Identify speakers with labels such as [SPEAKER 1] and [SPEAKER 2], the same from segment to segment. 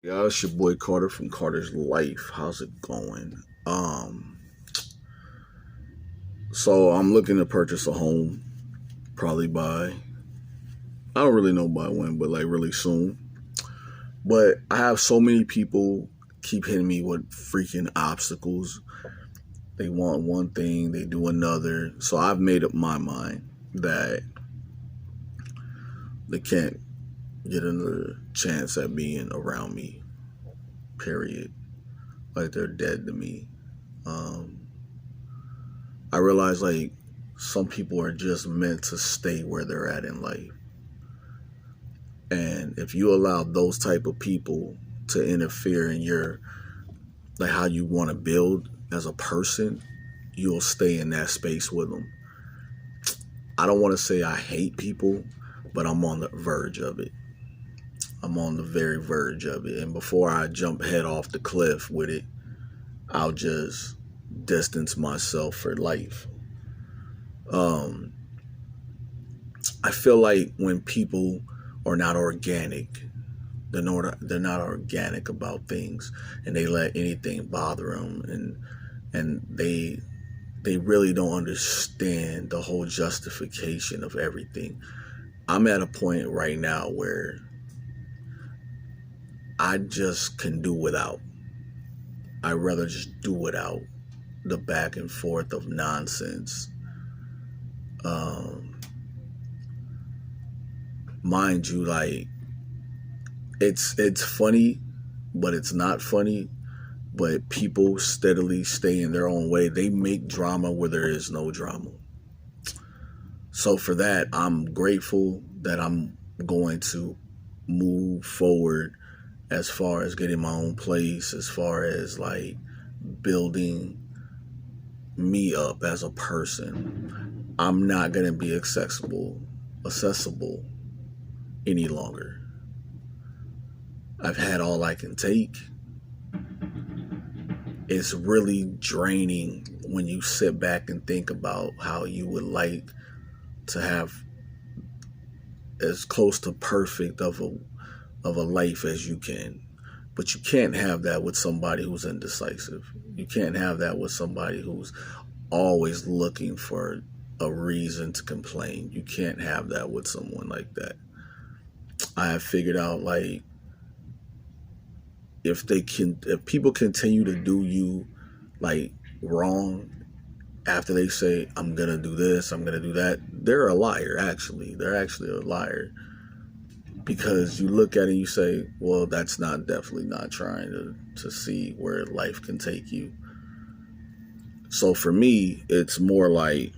[SPEAKER 1] Yeah, it's your boy Carter from Carter's Life. How's it going? So I'm looking to purchase a home, probably by I don't really know by when, but like really soon. But I have so many people keep hitting me with freaking obstacles. They want one thing, they do another. So I've made up my mind that they can't get another chance at being around me. Period. Like they're dead to me. Um, I realize like some people are just meant to stay where they're at in life. And if you allow those type of people to interfere in your like how you want to build as a person, you'll stay in that space with them. I don't want to say I hate people, but I'm on the verge of it. I'm on the very verge of it. And before I jump head off the cliff with it, I'll just distance myself for life. Um, I feel like when people are not organic, they're not organic about things, and they let anything bother them, and they really don't understand the whole justification of everything. I'm at a point right now where I just can do without. I'd rather just do without the back and forth of nonsense. Um, Mind you, like it's funny, but it's not funny. But people steadily stay in their own way. They make drama where there is no drama. So for that, I'm grateful that I'm going to move forward as far as getting my own place, as far as like building me up as a person. I'm not gonna be accessible any longer. I've had all I can take. It's really draining when you sit back and think about how you would like to have as close to perfect of a life as you can. But you can't have that with somebody who's indecisive. You can't have that with somebody who's always looking for a reason to complain. You can't have that with someone like that. I have figured out like if people continue to do you like wrong after they say I'm gonna do this, I'm gonna do that, they're a liar. Actually, they're actually a liar because you look at it and you say, well, that's not definitely not trying to see where life can take you. So for me, it's more like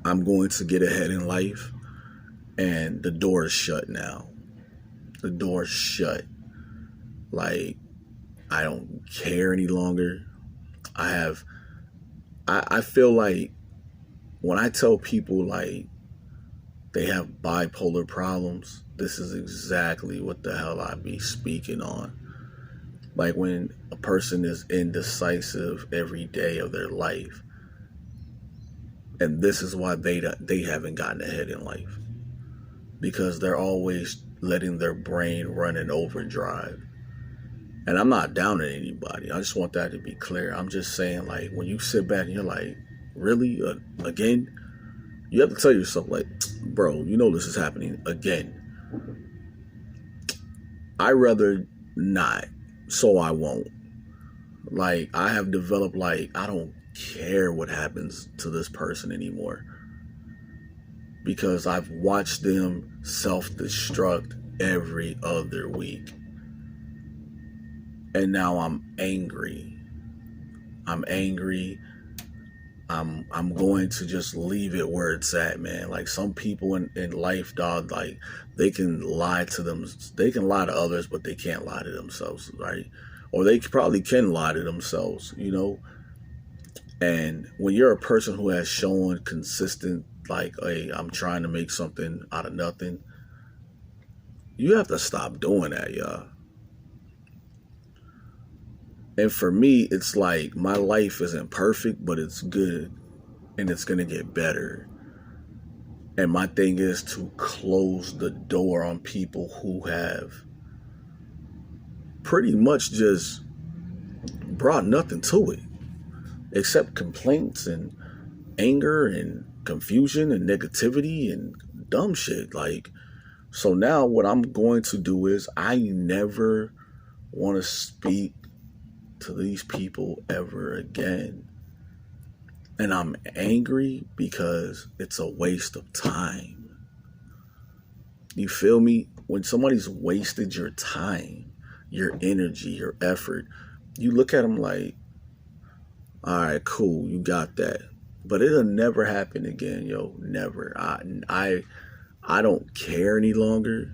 [SPEAKER 1] I'm going to get ahead in life, and the door is shut now. The door is shut. Like I don't care any longer. I have. I feel like when I tell people like they have bipolar problems, this is exactly what the hell I be speaking on. Like when a person is indecisive every day of their life, and this is why they haven't gotten ahead in life because they're always letting their brain run in overdrive. And I'm not down at anybody. I just want that to be clear. I'm just saying, like, when you sit back and you're like, really? Again? You have to tell yourself, like, bro, you know this is happening again. I rather not, so I won't. Like, I have developed, like, I don't care what happens to this person anymore because I've watched them self-destruct every other week. And now I'm angry. I'm angry. I'm going to just leave it where it's at, man. Like some people in life, dog, like they can lie to them. They can lie to others, but they can't lie to themselves, right? Or they probably can lie to themselves, you know. And when you're a person who has shown consistent, like, hey, I'm trying to make something out of nothing, you have to stop doing that, y'all. And for me, it's like my life isn't perfect, but it's good and it's going to get better. And my thing is to close the door on people who have pretty much just brought nothing to it except complaints and anger and confusion and negativity and dumb shit. Like, so now what I'm going to do is I never want to speak to these people ever again. And I'm angry because it's a waste of time. You feel me? When somebody's wasted your time, your energy, your effort, you look at them like, all right, cool, you got that. But it'll never happen again, yo. Never. I don't care any longer.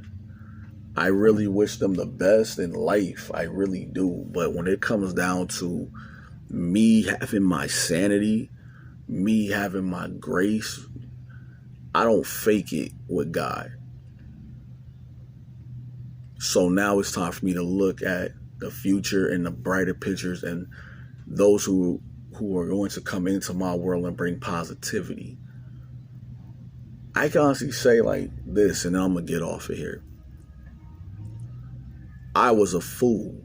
[SPEAKER 1] I really wish them the best in life. I really do. But when it comes down to me having my sanity, me having my grace, I don't fake it with God. So now it's time for me to look at the future and the brighter pictures and those who are going to come into my world and bring positivity. I can honestly say like this, and then I'm going to get off of here. I was a fool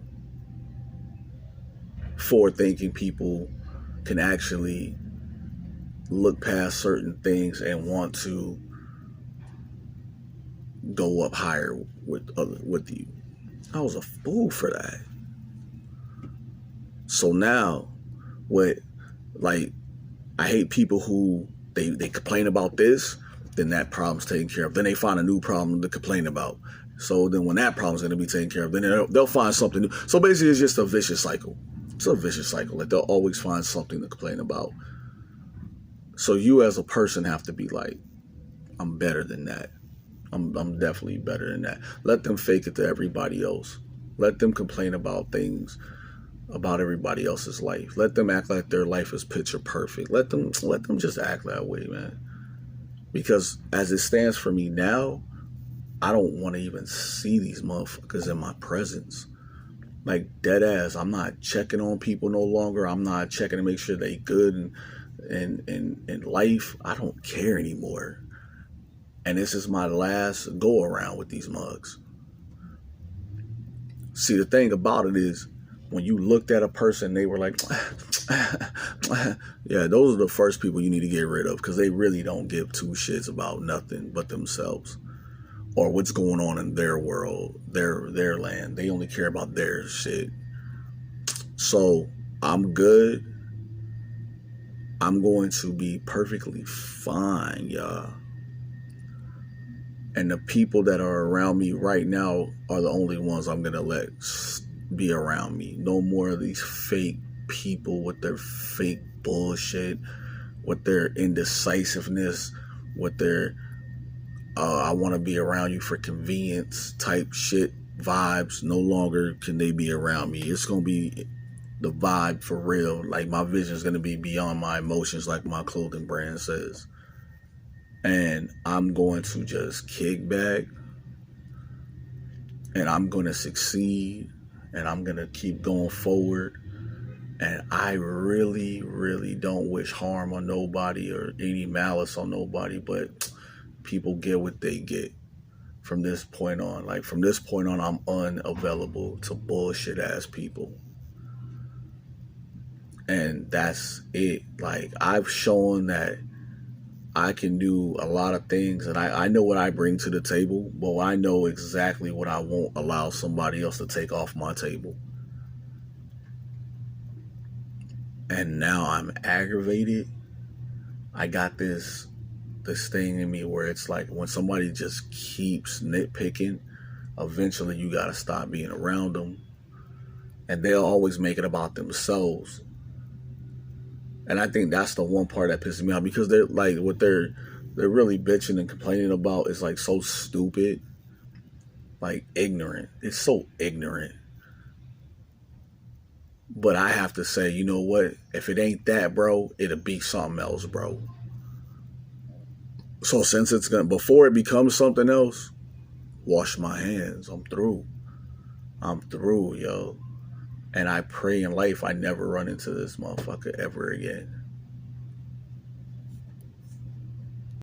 [SPEAKER 1] for thinking people can actually look past certain things and want to go up higher with you. I was a fool for that. So now, I hate people who they complain about this, then that problem's taken care of. Then they find a new problem to complain about. So then when that problem's going to be taken care of, then they'll find something new. So basically it's just a vicious cycle. It's a vicious cycle. Like they'll always find something to complain about. So you as a person have to be like, I'm better than that. I'm definitely better than that. Let them fake it to everybody else. Let them complain about things about everybody else's life. Let them act like their life is picture perfect. Let them just act that way, man. Because as it stands for me now, I don't want to even see these motherfuckers in my presence. Like dead ass, I'm not checking on people no longer. I'm not checking to make sure they good in life. I don't care anymore. And this is my last go around with these mugs. See, the thing about it is, when you looked at a person, they were like, yeah, those are the first people you need to get rid of, because they really don't give two shits about nothing but themselves or what's going on in their world, their land. They only care about their shit. So I'm good. I'm going to be perfectly fine, y'all. And the people that are around me right now are the only ones I'm going to let be around me. No more of these fake people with their fake bullshit, with their indecisiveness, with their I want to be around you for convenience type shit vibes. No longer can they be around me. It's going to be the vibe for real. Like my vision is going to be beyond my emotions, like my clothing brand says. And I'm going to just kick back, and I'm going to succeed, and I'm going to keep going forward. And I really, really don't wish harm on nobody or any malice on nobody, but people get what they get from this point on. Like from this point on, I'm unavailable to bullshit ass people. And that's it. Like I've shown that I can do a lot of things, and I know what I bring to the table, but I know exactly what I won't allow somebody else to take off my table. And now I'm aggravated. I got this thing in me where it's like when somebody just keeps nitpicking, eventually you gotta stop being around them, and they'll always make it about themselves. And I think that's the one part that pisses me off, because they're like, what they're really bitching and complaining about is like so stupid, like ignorant. It's so ignorant. But I have to say, you know what? If it ain't that, bro, it'll be something else, bro. So since it's before it becomes something else, wash my hands. I'm through, yo. And I pray in life I never run into this motherfucker ever again.